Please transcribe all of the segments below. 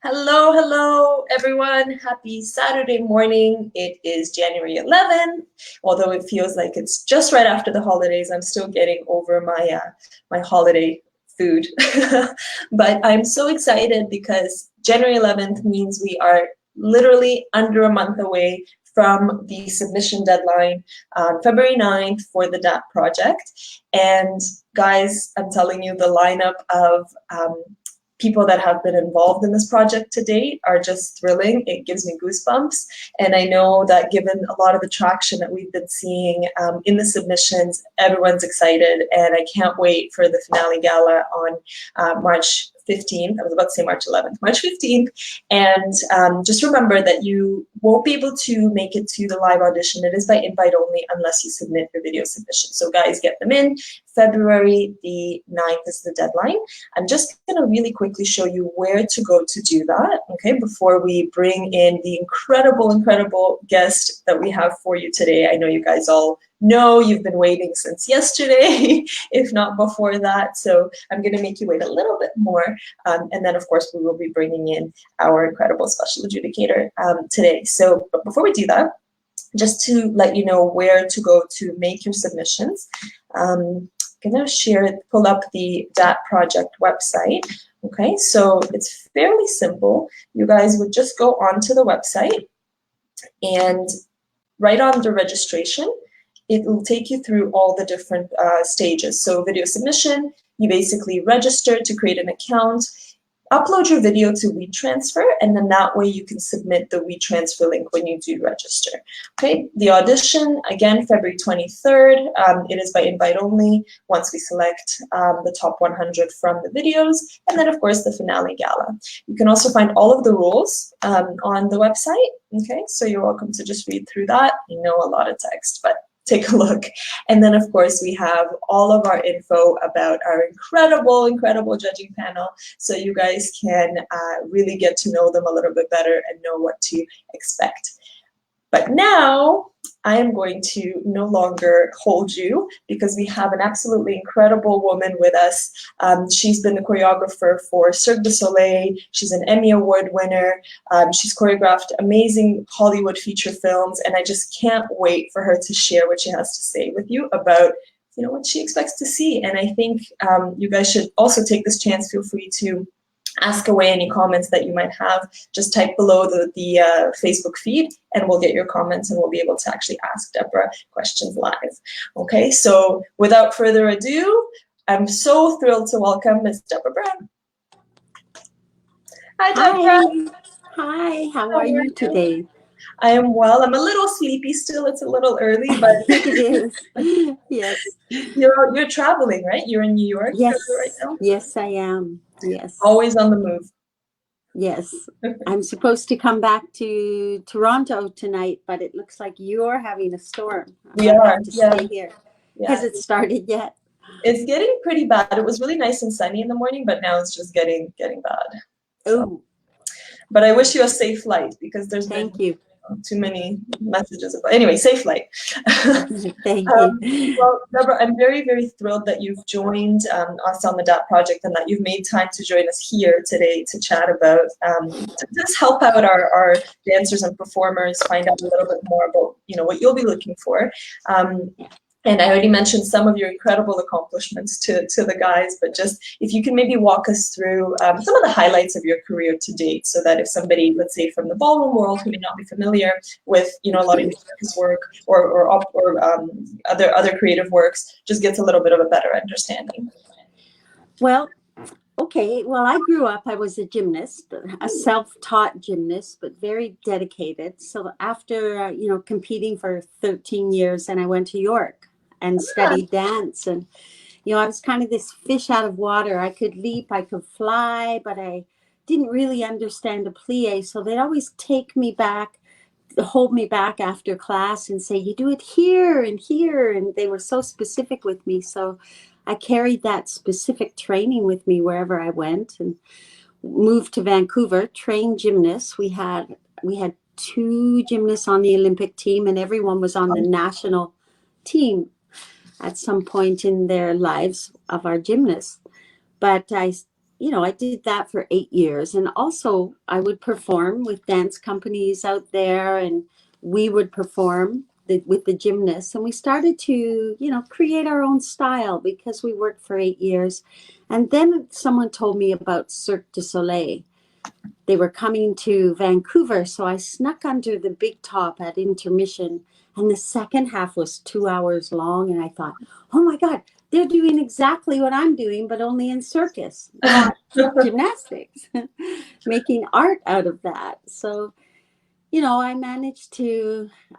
Hello, hello, everyone. Happy Saturday morning. It is January 11th. Although it feels like it's just right after the holidays, I'm still getting over my holiday food. But I'm so excited because January 11th means we are literally under a month away from the submission deadline on February 9th for the DAT project. And guys, I'm telling you, the lineup of people that have been involved in this project to date are just thrilling. It gives me goosebumps. And I know that given a lot of the traction that we've been seeing in the submissions, everyone's excited. And I can't wait for the finale gala on March 15th. I was about to say March 11th, March 15th. And just remember that you won't be able to make it to the live audition. It is by invite only unless you submit your video submission. So guys, get them in. February the 9th is the deadline. I'm just going to really quickly show you where to go to do that, okay, before we bring in the incredible guest that we have for you today. I know you guys all know you've been waiting since yesterday, if not before that. So I'm going to make you wait a little bit more. And then, of course, we will be bringing in our incredible special adjudicator today. So but before we do that, just to let you know where to go to make your submissions, I'm going to pull up the DAT project website. Okay, so it's fairly simple. You guys would just go onto the website and right on the registration, it will take you through all the different stages. So video submission, you basically register to create an account, upload your video to WeTransfer, and then that way you can submit the WeTransfer link when you do register. Okay, the audition, again, February 23rd. It is by invite only once we select the top 100 from the videos, and then, of course, the finale gala. You can also find all of the rules on the website. Okay, so you're welcome to just read through that. You know a lot of text, but take a look. And then, of course, we have all of our info about our incredible judging panel, so you guys can really get to know them a little bit better and know what to expect. But now I am going to no longer hold you because we have an absolutely incredible woman with us. She's been the choreographer for Cirque Du Soleil. She's an Emmy Award winner. She's choreographed amazing Hollywood feature films, and I just can't wait for her to share what she has to say with you about what she expects to see. And I think you guys should also take this chance. Feel free to ask away any comments that you might have. Just type below the Facebook feed and we'll get your comments and we'll be able to actually ask Debra questions live. Okay, so without further ado, I'm so thrilled to welcome Ms. Debra Brown. Hi, Debra. Hi, how are you today? I am well. I'm a little sleepy still. It's a little early, but it is. Yes. You're traveling, right? You're in New York yes. right now? Yes, I am. Yes. Always on the move. Yes. I'm supposed to come back to Toronto tonight, but it looks like you're having a storm. We are. Have to stay here. Yeah. Has it started yet? It's getting pretty bad. It was really nice and sunny in the morning, but now it's just getting bad. Oh. But I wish you a safe flight because there's Thank you. Too many messages about. Anyway, safe flight. Thank you. Well, Debra, I'm very thrilled that you've joined us on the DAT project and that you've made time to join us here today to chat about, to just help out our dancers and performers, find out a little bit more about what you'll be looking for. And I already mentioned some of your incredible accomplishments to the guys, but just if you can maybe walk us through some of the highlights of your career to date, so that if somebody, let's say from the ballroom world who may not be familiar with a lot of your circus work or other creative works, just gets a little bit of a better understanding. Well, okay. Well, I grew up, I was a gymnast, a self-taught gymnast, but very dedicated. So after, competing for 13 years, and I went to York and studied dance. And, I was kind of this fish out of water. I could leap, I could fly, but I didn't really understand a plie. So they'd always take me back, hold me back after class and say, you do it here and here. And they were so specific with me. So I carried that specific training with me wherever I went and moved to Vancouver, trained gymnasts. We had 2 gymnasts on the Olympic team, and everyone was on the national team at some point in their lives of our gymnasts. But I you know, I did that for 8 years. And also I would perform with dance companies out there, and we would perform with the gymnasts. And we started to, you know, create our own style because we worked for 8 years. And then someone told me about Cirque du Soleil. They were coming to Vancouver. So I snuck under the big top at intermission. And the second half was 2 hours long. And I thought, oh my God, they're doing exactly what I'm doing, but only in circus, not gymnastics, making art out of that. So, you know, I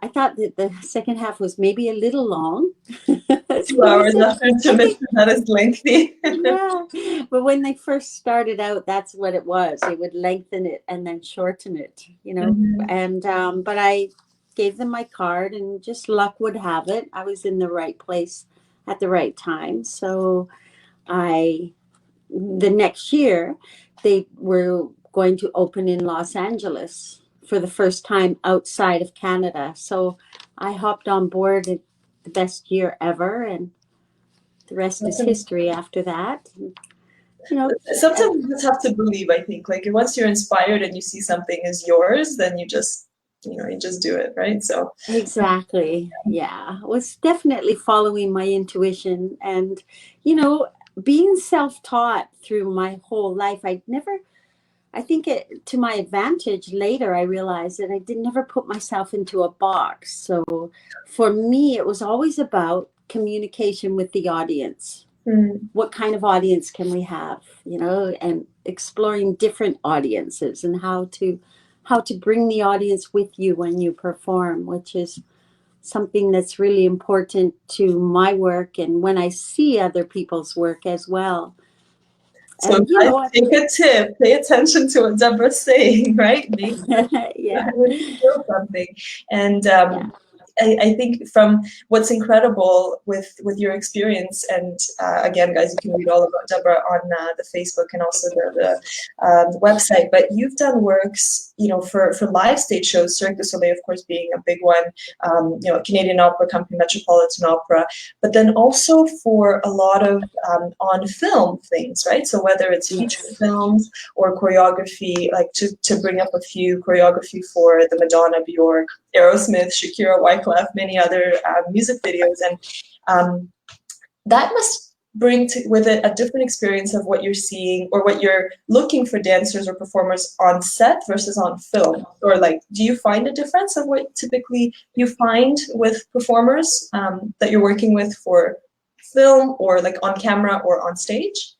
thought that the second half was maybe a little long. 2 hours after intermission, that is lengthy. Yeah, but when they first started out, that's what it was. They would lengthen it and then shorten it, you know. And but I gave them my card, and just luck would have it, I was in the right place at the right time. So the next year, they were going to open in Los Angeles for the first time outside of Canada. So I hopped on board at the best year ever, and the rest is history after that. You know, sometimes you just have to believe, I think. Like once you're inspired and you see something is yours, then you just do it, right? So exactly. Yeah. I was definitely following my intuition, and, you know, being self-taught through my whole life. I think to my advantage later, I realized that I did never put myself into a box. So for me, it was always about communication with the audience. What kind of audience can we have, you know, and exploring different audiences, and how to bring the audience with you when you perform, which is something that's really important to my work and when I see other people's work as well. So and, you know, take a tip, pay attention to what Debra's saying, right? Maybe yeah. feel something. And I think from what's incredible with your experience, and again, guys, you can read all about Debra on the Facebook and also the website. But you've done works, you know, for live stage shows, Cirque du Soleil, of course, being a big one. You know, Canadian Opera Company, Metropolitan Opera, but then also for a lot of on film things, right? So whether it's feature films or choreography, like to bring up a few, choreography for the Madonna, Bjork, Aerosmith, Shakira, Wyclef, many other music videos, and that must bring with it a different experience of what you're seeing or what you're looking for dancers or performers on set versus on film. Or like, do you find a difference of what typically you find with performers that you're working with for film, or like on camera or on stage?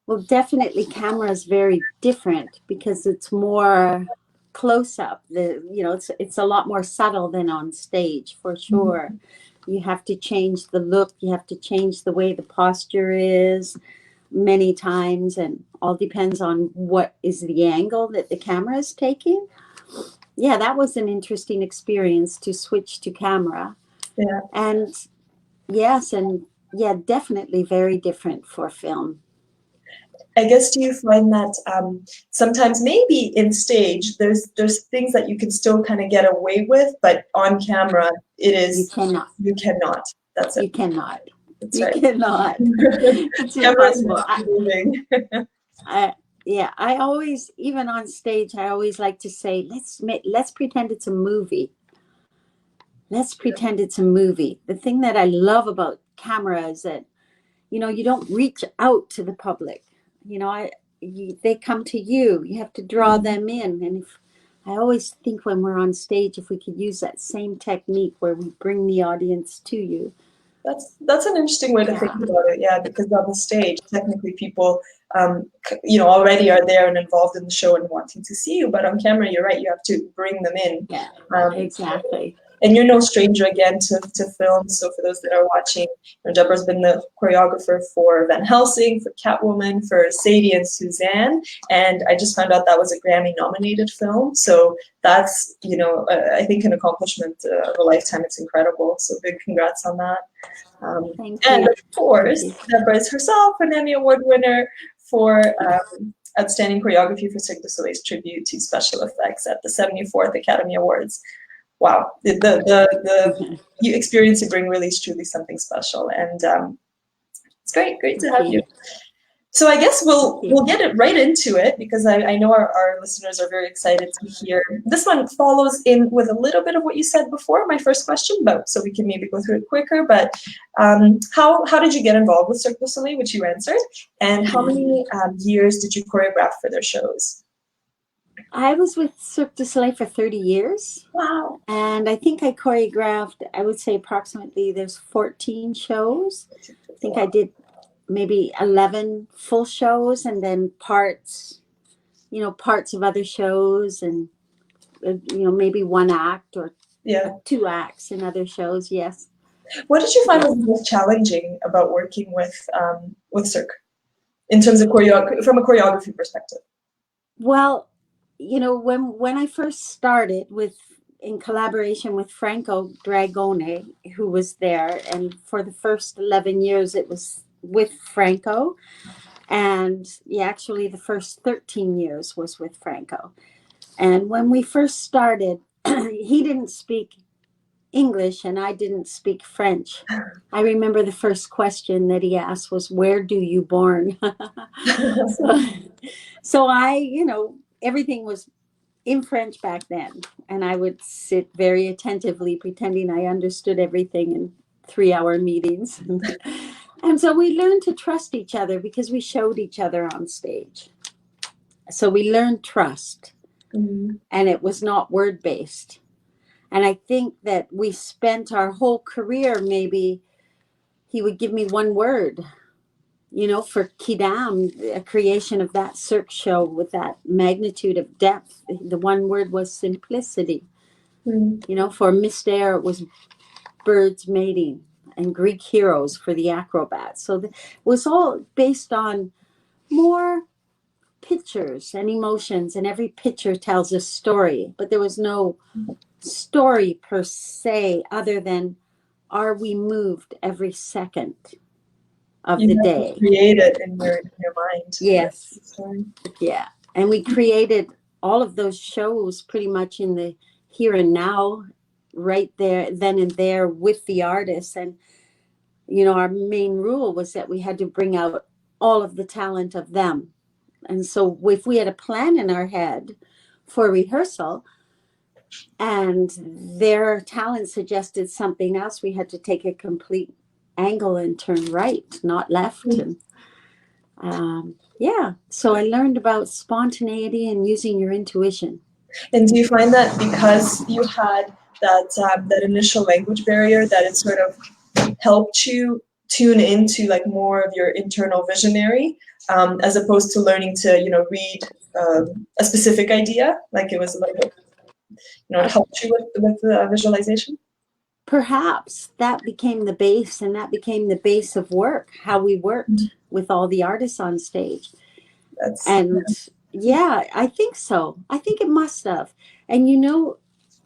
Well, definitely camera is very different because it's more close up. You know, it's a lot more subtle than on stage, for sure. You have to change the look, you have to change the way the posture is many times, and all depends on what is the angle that the camera is taking. Yeah, that was an interesting experience to switch to camera. Yeah. And yes, and yeah, definitely very different for film. I guess, do you find that sometimes maybe in stage there's things that you can still kind of get away with, but on camera it is you cannot. That's it. You cannot. That's you right. cannot. It's impossible. I always, even on stage, I always like to say, let's pretend it's a movie. Let's pretend it's a movie. The thing that I love about camera is that, you know, you don't reach out to the public. You know, they come to you. You have to draw them in. And I always think when we're on stage, if we could use that same technique where we bring the audience to you. That's an interesting way to think about it. Yeah, because on the stage, technically people, you know, already are there and involved in the show and wanting to see you. But on camera, you're right. You have to bring them in. Yeah, exactly. And you're no stranger again to film. So for those that are watching, you know, Debra's been the choreographer for Van Helsing, for Catwoman, for Sadie and Suzanne. And I just found out that was a Grammy-nominated film. So that's, you know, I think an accomplishment of a lifetime. It's incredible. So big congrats on that. And of course, Debra is herself an Emmy Award winner for Outstanding Choreography for Cirque du Soleil's tribute to special effects at the 74th Academy Awards. Wow, the experience you bring really is truly something special, and it's great to have you. So I guess we'll get it right into it, because I know our listeners are very excited to hear. This one follows in with a little bit of what you said before, my first question, but so we can maybe go through it quicker. But how did you get involved with Cirque Du Soleil, which you answered, and how many years did you choreograph for their shows? I was with Cirque Du Soleil for 30 years. Wow. And I think I choreographed, I would say approximately there's 14 shows. I think I did maybe 11 full shows, and then parts of other shows, and, maybe one act or two acts in other shows. Yes. What did you find was most challenging about working with Cirque in terms of from a choreography perspective? Well, when I first started in collaboration with Franco Dragone, who was there, and for the first 11 years it was with Franco, and actually the first 13 years was with Franco. And when we first started, he didn't speak English and I didn't speak French. I remember the first question that he asked was, "Where do you born?" so I, everything was in French back then, and I would sit very attentively pretending I understood everything in 3-hour meetings. And so we learned to trust each other because we showed each other on stage. So we learned trust, and it was not word-based. And I think that we spent our whole career, maybe he would give me one word, for QUIDAM, a creation of that Cirque show with that magnitude of depth. The one word was simplicity. For Mystère, it was birds mating, and Greek heroes for the acrobats. So it was all based on more pictures and emotions, and every picture tells a story, but there was no story per se, other than, are we moved every second of the day? Create it in your mind. Yes. Yeah. And we created all of those shows pretty much in the here and now, right there, then and there with the artists. And, our main rule was that we had to bring out all of the talent of them. And so if we had a plan in our head for rehearsal and their talent suggested something else, we had to take a complete angle and turn right, not left. And so I learned about spontaneity and using your intuition. And do you find that because you had that initial language barrier, that it sort of helped you tune into like more of your internal visionary, as opposed to learning to read a specific idea? Like it was like it helped you with the visualization? Perhaps that became the base, and that became the base of work, how we worked with all the artists on stage. I think so. I think it must have. And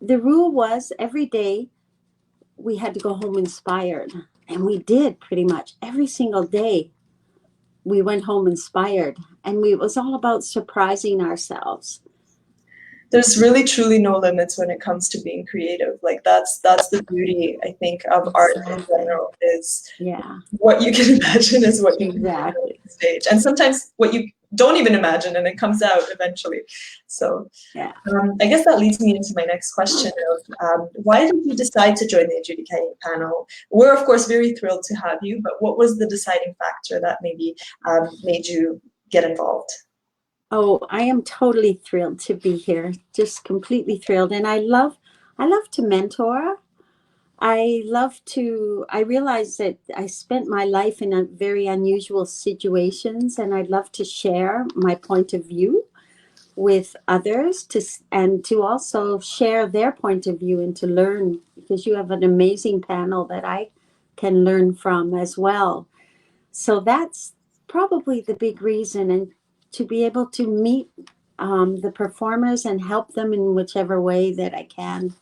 the rule was every day we had to go home inspired, and we did pretty much every single day. We went home inspired, and it was all about surprising ourselves. There's really truly no limits when it comes to being creative. Like that's the beauty, I think, of art in general, is what you can imagine is what you can do on stage. And sometimes what you don't even imagine, and it comes out eventually. So I guess that leads me into my next question of why did you decide to join the adjudicating panel? We're of course very thrilled to have you, but what was the deciding factor that maybe made you get involved? Oh, I am totally thrilled to be here. Just completely thrilled. And I love to mentor. I realize that I spent my life in a very unusual situations, and I'd love to share my point of view with others to also share their point of view and to learn, because you have an amazing panel that I can learn from as well. So that's probably the big reason, and to be able to meet the performers and help them in whichever way that I can.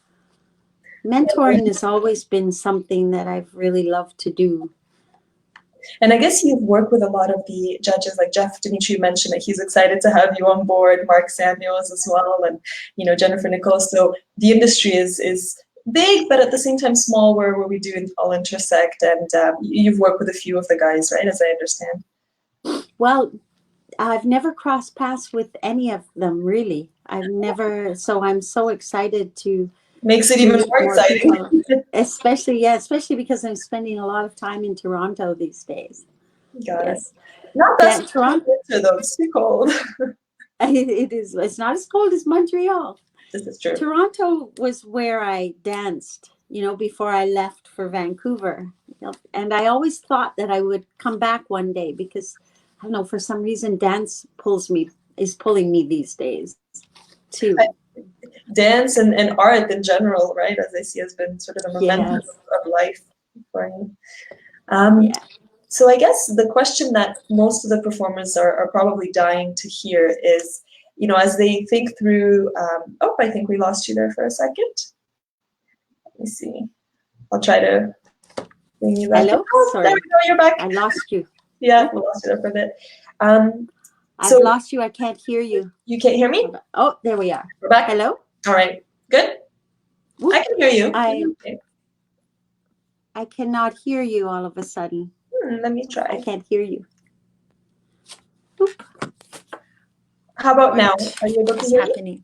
Mentoring has always been something that I've really loved to do. And I guess you've worked with a lot of the judges, like Jeff Dimitri mentioned that he's excited to have you on board, Mark Samuels as well, and Jennifer Nichols. So the industry is big, but at the same time small, where we do all intersect. And you've worked with a few of the guys, right, as I understand? Well, I've never crossed paths with any of them, really. I've never, so I'm so excited to Makes it even meet more exciting. people. Especially because I'm spending a lot of time in Toronto these days. Got Yes. it. Not Yeah, that Toronto. winter though, it's too cold. It is. It's not as cold as Montreal. This is true. Toronto was where I danced, before I left for Vancouver. And I always thought that I would come back one day because, I don't know, for some reason, dance is pulling me these days too. Dance and art in general, right, as I see, has been sort of the momentum Yes. of life for you. Yeah. So I guess the question that most of the performers are probably dying to hear is, as they think through, I think we lost you there for a second. Let me see. I'll try to bring you back. Hello? Oh, Sorry. there we go, you're back. I lost you. Yeah, we lost you there for a bit. I've lost you. I can't hear you. You can't hear me? Oh, there we are. We're back. Hello? All right. Good? Whoop. I can hear you. I cannot hear you all of a sudden. Let me try. I can't hear you. Boop. How about now? Are you able to hear me?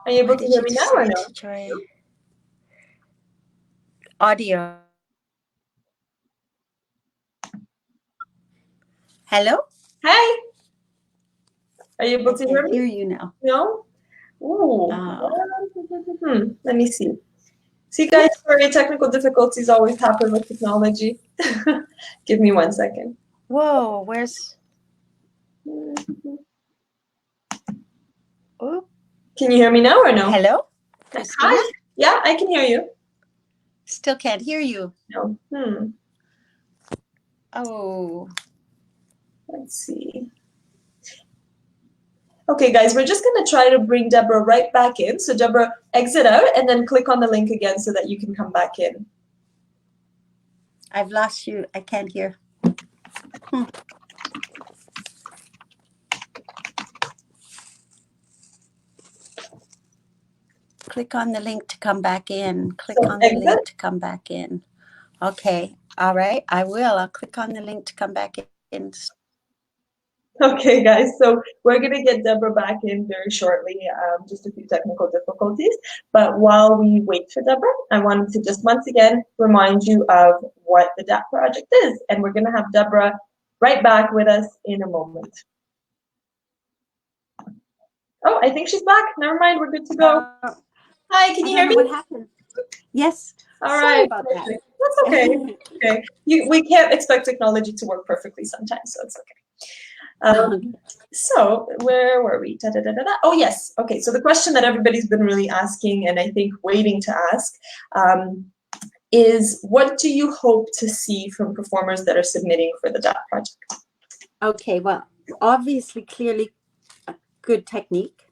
Are you able to hear me now or no? Try audio. Hello? Hi. Are you able to hear me? I hear you now. No? Ooh. Let me see. See, guys, sorry, technical difficulties always happen with technology. Give me 1 second. Whoa, where's... Oh. Can you hear me now or no? Hello? Hi. Yeah, I can hear you. Still can't hear you. No. Oh. Let's see. Okay, guys, we're just going to try to bring Debra right back in. So, Debra, exit out and then click on the link again so that you can come back in. I've lost you. I can't hear. Click on the link to come back in. Click on the link to come back in. Okay. All right. I will. I'll click on the link to come back in. Okay, guys, so we're going to get Debra back in very shortly, just a few technical difficulties. But while we wait for Debra, I wanted to just once again remind you of what the DAT project is. And we're going to have Debra right back with us in a moment. Oh, I think she's back. Never mind, we're good to go. Hi, can you hear me? What happened? Yes. All Sorry right. about that. That's okay. Okay. We can't expect technology to work perfectly sometimes, so it's okay. So where were we? Oh, yes. Okay. So the question that everybody's been really asking, and I think waiting to ask, is what do you hope to see from performers that are submitting for the DAT project? Okay. Well, obviously, clearly, a good technique.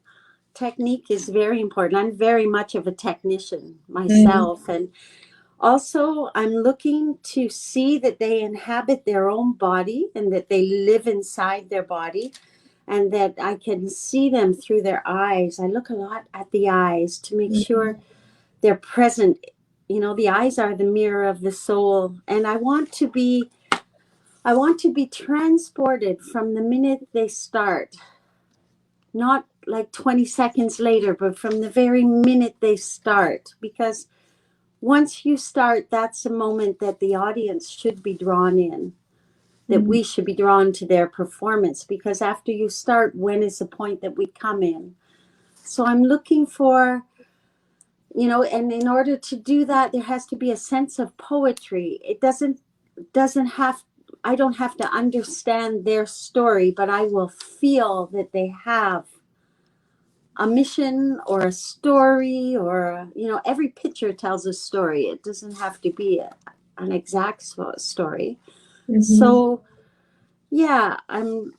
Technique is very important. I'm very much of a technician myself, and also I'm looking to see that they inhabit their own body and that they live inside their body, and that I can see them through their eyes. I look a lot at the eyes to make sure they're present. The eyes are the mirror of the soul, and I want to be transported from the minute they start, not like 20 seconds later, but from the very minute they start, because once you start, that's a moment that the audience should be drawn in, that we should be drawn to their performance, because after you start, when is the point that we come in? So I'm looking for, and in order to do that, there has to be a sense of poetry. It I don't have to understand their story, but I will feel that they have a mission or a story, or every picture tells a story. It doesn't have to be an exact story. So yeah, I'm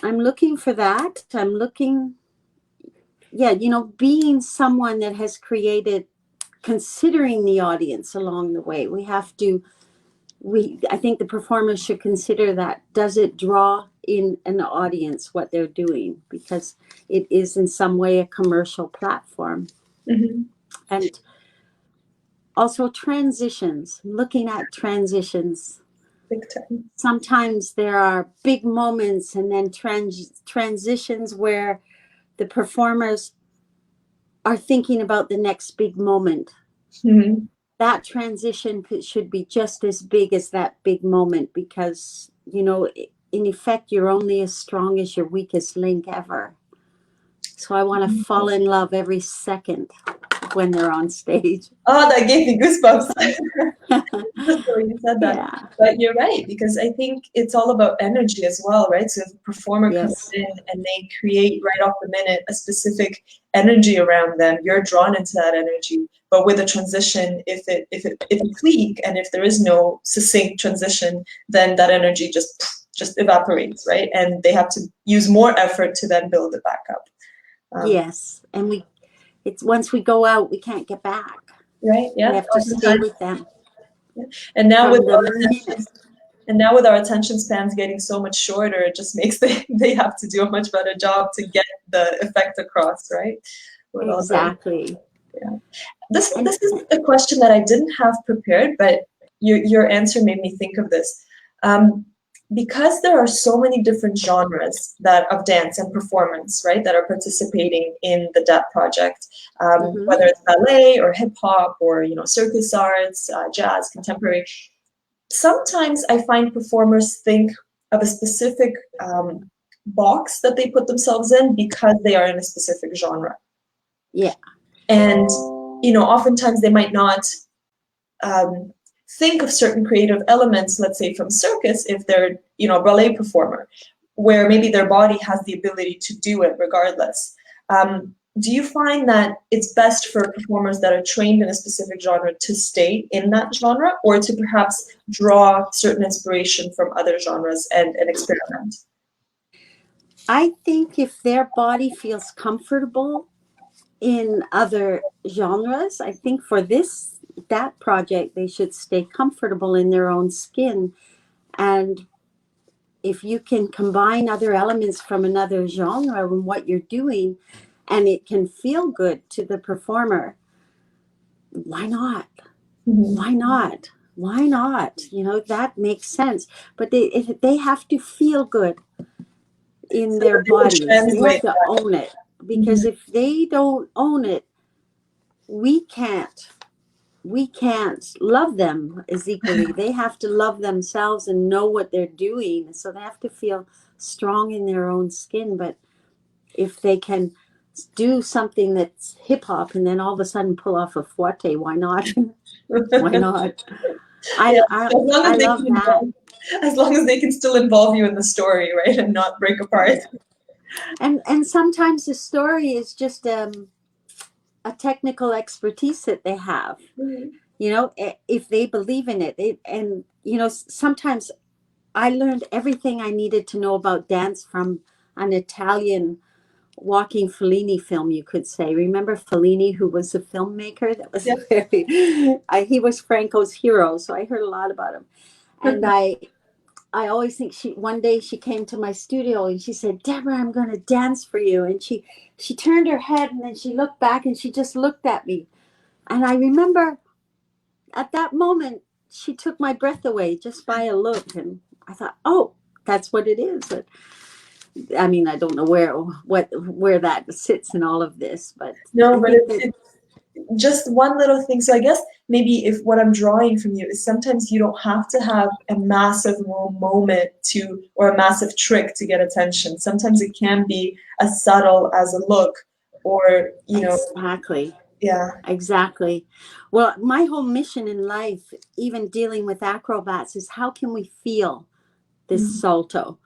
looking for that. I'm looking, being someone that has created, considering the audience along the way. I think the performers should consider that. Does it draw in an audience what they're doing? Because it is in some way a commercial platform. And also transitions, looking at transitions. Big time. Sometimes there are big moments and then transitions where the performers are thinking about the next big moment. Mm-hmm. That transition should be just as big as that big moment, because, you know, in effect, you're only as strong as your weakest link ever. So I want to fall in love every second when they're on stage. Oh, that gave me goosebumps. Just the way you said that. Yeah. But you're right, because I think it's all about energy as well, right? So if a performer comes Yes. in and they create right off the minute a specific energy around them, you're drawn into that energy. But with a transition, if it's weak and if there is no succinct transition, then that energy just evaporates, right? And they have to use more effort to then build it back up. Yes, and it's once we go out, we can't get back. Right? Yeah. We have to stay with them. Yeah. And now From with our attention spans getting so much shorter, it just makes they have to do a much better job to get the effect across, right? Exactly. Yeah. This is a question that I didn't have prepared, but your answer made me think of this. Because there are so many different genres of dance and performance, right, that are participating in the DAT project, whether it's ballet or hip hop or circus arts, jazz, contemporary. Sometimes I find performers think of a specific box that they put themselves in because they are in a specific genre. Yeah. And oftentimes they might not think of certain creative elements, let's say from circus, if they're a ballet performer, where maybe their body has the ability to do it regardless. Do you find that it's best for performers that are trained in a specific genre to stay in that genre, or to perhaps draw certain inspiration from other genres and experiment? I think if their body feels comfortable in other genres, I think for that project, they should stay comfortable in their own skin. And if you can combine other elements from another genre in what you're doing, and it can feel good to the performer, why not? Mm-hmm. Why not? Why not? That makes sense. But they have to feel good in their bodies. They have to own it. Because if they don't own it, we can't love them as equally. They have to love themselves and know what they're doing. So they have to feel strong in their own skin. But if they can do something that's hip hop and then all of a sudden pull off a forte, why not? Why not? I love that. As long as they can still involve you in the story, right, and not break apart. And sometimes the story is just a technical expertise that they have. If they believe in it. And sometimes I learned everything I needed to know about dance from an Italian walking Fellini film, you could say. Remember Fellini, who was a filmmaker? That was he was Franco's hero, so I heard a lot about him. And I always think one day she came to my studio and she said, "Debra, I'm going to dance for you." And she turned her head and then she looked back and she just looked at me. And I remember at that moment, she took my breath away just by a look. And I thought, oh, that's what it is. But I mean, I don't know where that sits in all of this, but no, but it's just one little thing. So I guess maybe if what I'm drawing from you is sometimes you don't have to have a massive moment or a massive trick to get attention. Sometimes it can be as subtle as a look, or Exactly. Yeah. Exactly. Well, my whole mission in life, even dealing with acrobats, is how can we feel this salto?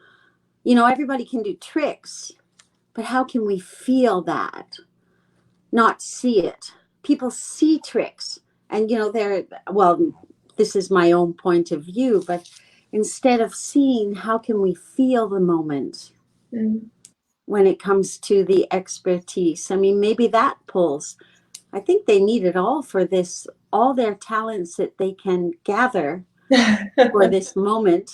Everybody can do tricks, but how can we feel that? Not see it. People see tricks and, this is my own point of view, but instead of seeing, how can we feel the moment when it comes to the expertise? I mean, maybe that pulls. I think they need it all for this, all their talents that they can gather for this moment.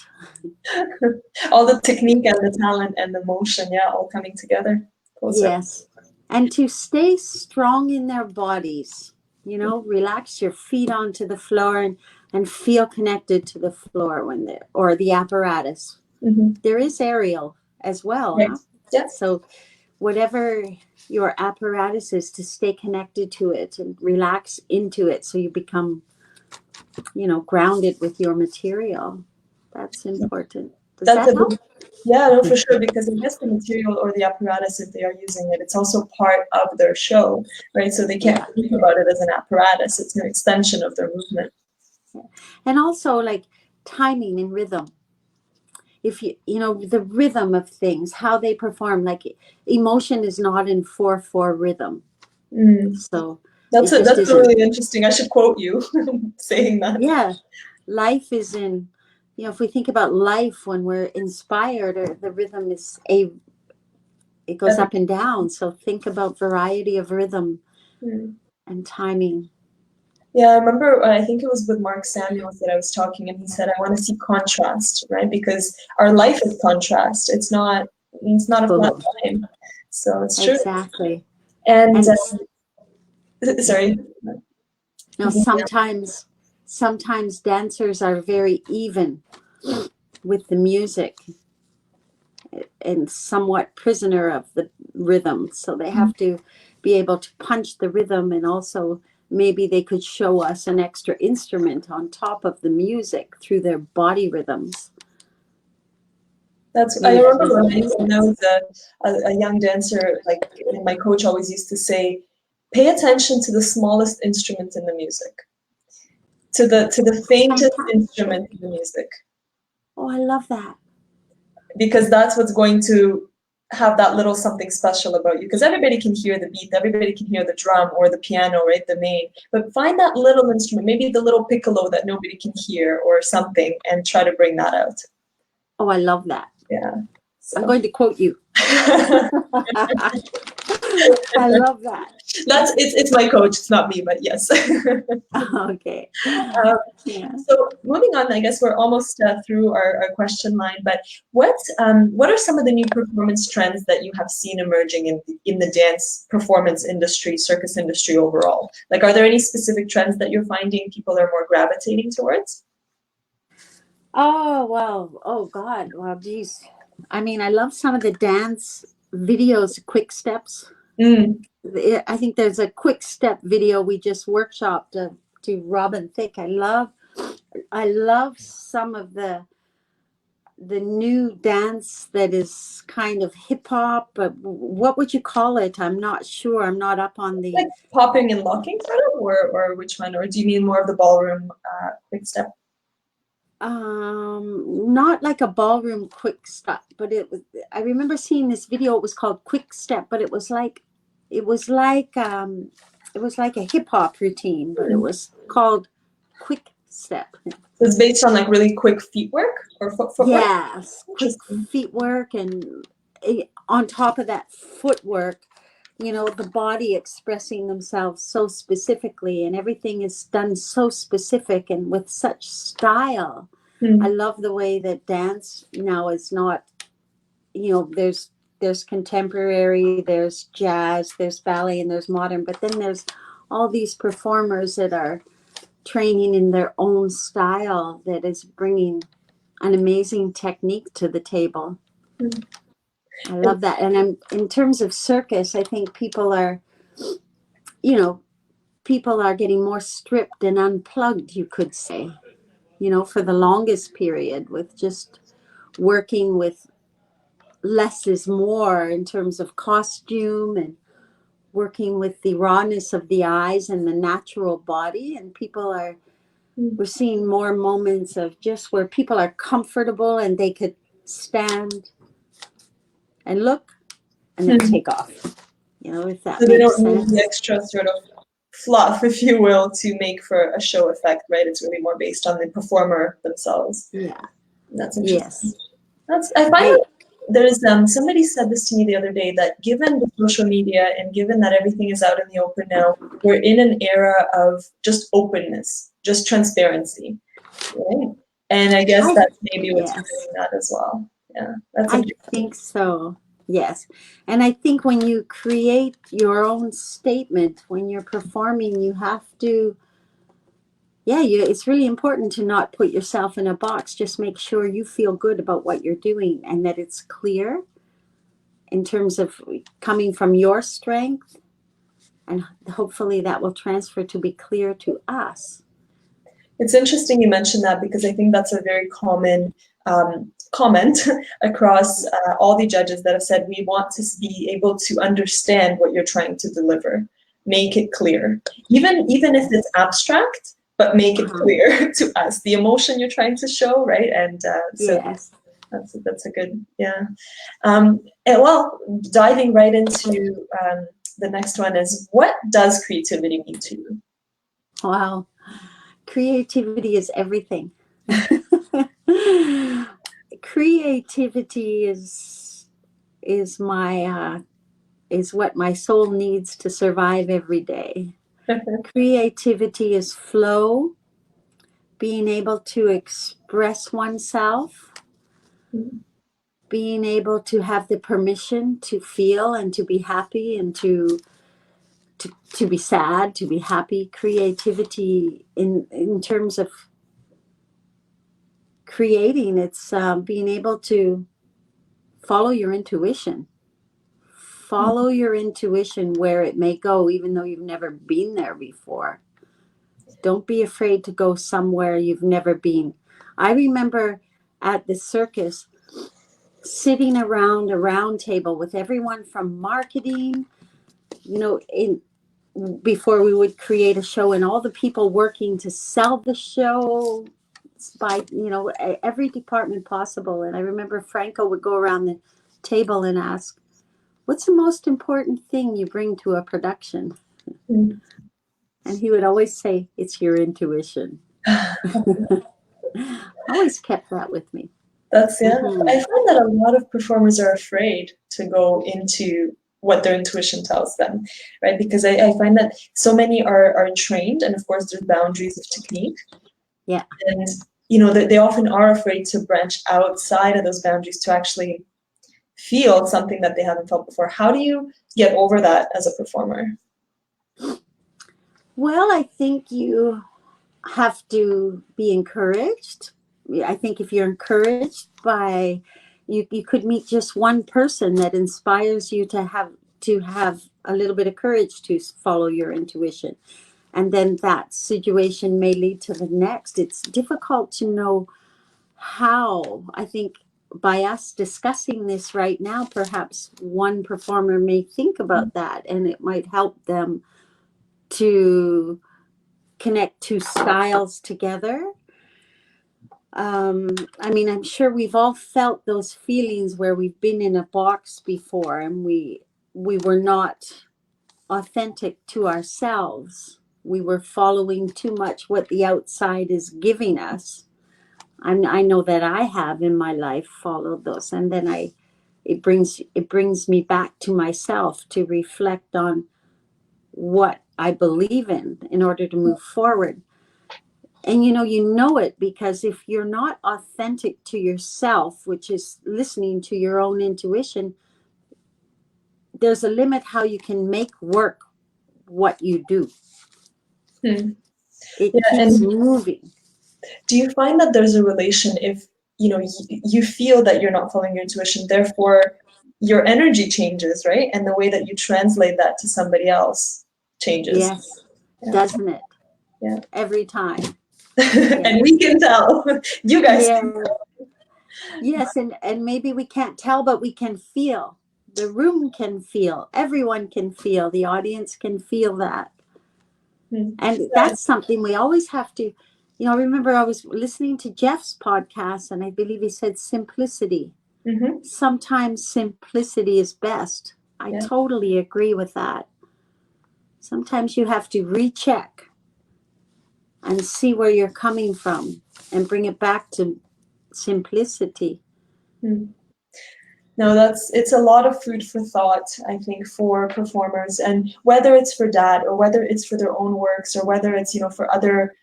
All the technique and the talent and the motion, all coming together. Yes. And to stay strong in their bodies, relax your feet onto the floor and and feel connected to the floor when they're, or the apparatus. There is aerial as well. Right. Huh? Yeah. So whatever your apparatus is, to stay connected to it and relax into it, so you become, you know, grounded with your material. That's important. Does That's that a help? big, yeah, no, for sure, because I guess the material or the apparatus, if they are using it, it's also part of their show, right? So they can't think about it as an apparatus. It's an extension of their movement. Yeah. And also like timing and rhythm. If you know, the rhythm of things, how they perform, like emotion is not in 4/4 rhythm. So that's really interesting. I should quote you saying that. Yeah, life is in, you know, if we think about life when we're inspired, or the rhythm is it goes up and down. So think about variety of rhythm and timing. Yeah, I remember, I think it was with Mark Samuels that I was talking, and he said, I want to see contrast, right? Because our life is contrast. It's not a flat line. So it's true. Exactly. And sorry. Now, sometimes dancers are very even with the music and somewhat prisoner of the rhythm. So they have to be able to punch the rhythm, and also maybe they could show us an extra instrument on top of the music through their body rhythms. I remember when I was a young dancer, like my coach always used to say, pay attention to the smallest instrument in the music, to the faintest instrument in the music. Oh, I love that. Because that's what's going to have that little something special about you. Because everybody can hear the beat, everybody can hear the drum or the piano, right, the main. But find that little instrument, maybe the little piccolo that nobody can hear or something, and try to bring that out. Oh, I love that. Yeah. So. I'm going to quote you. I love that. It's my coach, it's not me, but yes. Okay. Yeah. So moving on, I guess we're almost through our question line, but what are some of the new performance trends that you have seen emerging in the dance performance industry, circus industry overall? Like, are there any specific trends that you're finding people are more gravitating towards? Oh, well, oh God, well, geez. I mean, I love some of the dance videos, quick steps. I think there's a quick step video we just workshopped to Robin Thicke. I love some of the new dance that is kind of hip hop, but what would you call it? I'm not sure. I'm not up on the, like popping and locking sort of, or which one? Or do you mean more of the ballroom quick step? Not like a ballroom quick step, but I remember seeing this video. It was called Quick Step, but it was like a hip hop routine, but it was called Quick Step. So it's based on like really quick feet work or footwork? Yes, quick feet work, and on top of that footwork, you know, the body expressing themselves so specifically, and everything is done so specific and with such style. I love the way that dance now is not, you know, there's contemporary, there's jazz, there's ballet, and there's modern, but then there's all these performers that are training in their own style that is bringing an amazing technique to the table. I love that. And in terms of circus, I think people are getting more stripped and unplugged, you could say, you know, for the longest period, with just working with less is more in terms of costume, and working with the rawness of the eyes and the natural body. And we're seeing more moments of just where people are comfortable and they could stand and look and then take off, you know, if that so they makes don't sense. need the extra sort of fluff, if you will, to make for a show effect, right? It's really more based on the performer themselves. Yeah. That's interesting. Yes. I find there's somebody said this to me the other day, that given the social media and given that everything is out in the open now, we're in an era of just openness, just transparency, right? And I guess that's maybe what's doing that as well. Yeah, that's interesting. I think so. Yes. And I think when you create your own statement, when you're performing, you have to yeah, it's really important to not put yourself in a box. Just make sure you feel good about what you're doing and that it's clear in terms of coming from your strength. And hopefully that will transfer to be clear to us. It's interesting you mentioned that, because I think that's a very common comment across all the judges that have said, we want to be able to understand what you're trying to deliver. Make it clear. Even if it's abstract, but make it clear to us, the emotion you're trying to show, right? And so Yes. that's a good, yeah. And well, diving right into the next one is, what does creativity mean to you? Wow. Creativity is everything. Creativity is my is what my soul needs to survive every day. Creativity is flow, being able to express oneself, being able to have the permission to feel and to be happy and to be sad, to be happy. Creativity in terms of creating, it's being able to follow your intuition. Follow your intuition where it may go, even though you've never been there before. Don't be afraid to go somewhere you've never been. I remember at the circus sitting around a round table with everyone from marketing, before we would create a show, and all the people working to sell the show by, every department possible. And I remember Franco would go around the table and ask, what's the most important thing you bring to a production? And he would always say, it's your intuition. Always kept that with me. That's, yeah. I find that a lot of performers are afraid to go into what their intuition tells them, right? Because I find that so many are trained, and of course there's boundaries of technique. Yeah. And, they often are afraid to branch outside of those boundaries to actually feel something that they haven't felt before. How do you get over that as a performer? Well, I think you have to be encouraged. I think if you're encouraged by, you could meet just one person that inspires you to have a little bit of courage to follow your intuition. And then that situation may lead to the next. It's difficult to know how. I think by us discussing this right now, perhaps one performer may think about that, and it might help them to connect two styles together. I'm sure we've all felt those feelings where we've been in a box before and we were not authentic to ourselves. We were following too much what the outside is giving us. I know that I have in my life followed those, and then it brings me back to myself to reflect on what I believe in order to move forward. And you know it, because if you're not authentic to yourself, which is listening to your own intuition, there's a limit how you can make work what you do. It keeps moving. Do you find that there's a relation if you feel that you're not following your intuition, therefore your energy changes, right? And the way that you translate that to somebody else changes. Yes, doesn't it? Yeah. Every time. And we can tell. You guys can tell. Yes, and maybe we can't tell, but we can feel. The room can feel. Everyone can feel. The audience can feel that. And that's something we always have to, I remember I was listening to Jeff's podcast, and I believe he said simplicity. Sometimes simplicity is best. I totally agree with that. Sometimes you have to recheck and see where you're coming from and bring it back to simplicity. No, it's a lot of food for thought, I think, for performers, and whether it's for DAT or whether it's for their own works or whether it's for other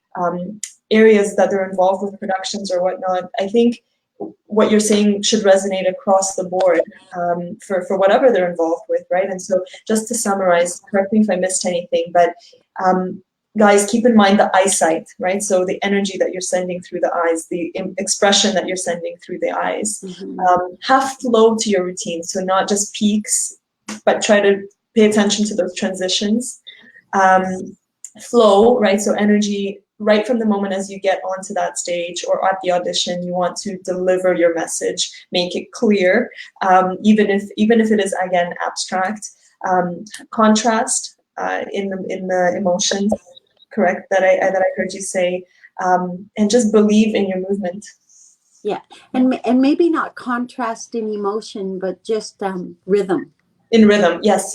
areas that they're involved with, productions or whatnot. I think what you're saying should resonate across the board for whatever they're involved with, right? And so just to summarize, correct me if I missed anything, but guys, keep in mind the eyesight, right? So the energy that you're sending through the eyes, the expression that you're sending through the eyes. Have flow to your routine. So not just peaks, but try to pay attention to those transitions. Flow, right? So energy right from the moment as you get onto that stage or at the audition, you want to deliver your message, make it clear, even if it is, again, abstract. Contrast in the emotions, correct, that I heard you say, and just believe in your movement. Yeah, and maybe not contrast in emotion, but just rhythm. In rhythm, yes.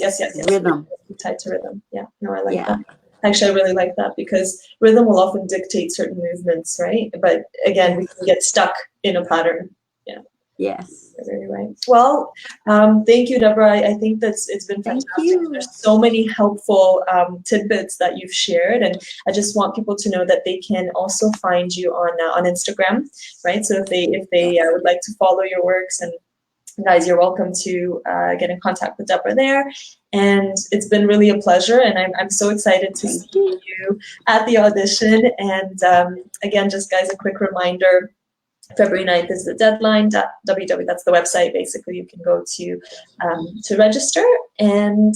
Rhythm. Tied to rhythm. Yeah, no, I like that. Actually, I really like that because rhythm will often dictate certain movements, right? But again, we can get stuck in a pattern. Yeah. Yes. Very right. Well, thank you, Debra. I think it's been fantastic. Thank you. There's so many helpful tidbits that you've shared, and I just want people to know that they can also find you on Instagram, right? So if they would like to follow your works, and guys, you're welcome to get in contact with Debra there. And it's been really a pleasure, and I'm so excited to see you at the audition. And again, just guys, a quick reminder. February 9th is the deadline. www, that's the website. Basically, you can go to register, and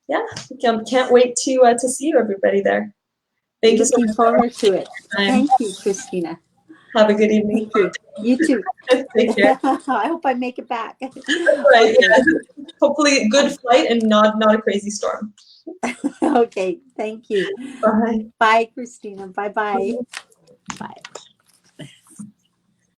yeah, can't wait to see you, everybody there. Thank you so much. Looking forward to it. Thank you, Christina. Have a good evening. Thank you. You too. Take care. I hope I make it back. Right. Okay. Yeah. Hopefully, a good flight and not a crazy storm. Okay. Thank you. Bye. Bye, Christina. Bye-bye. Bye.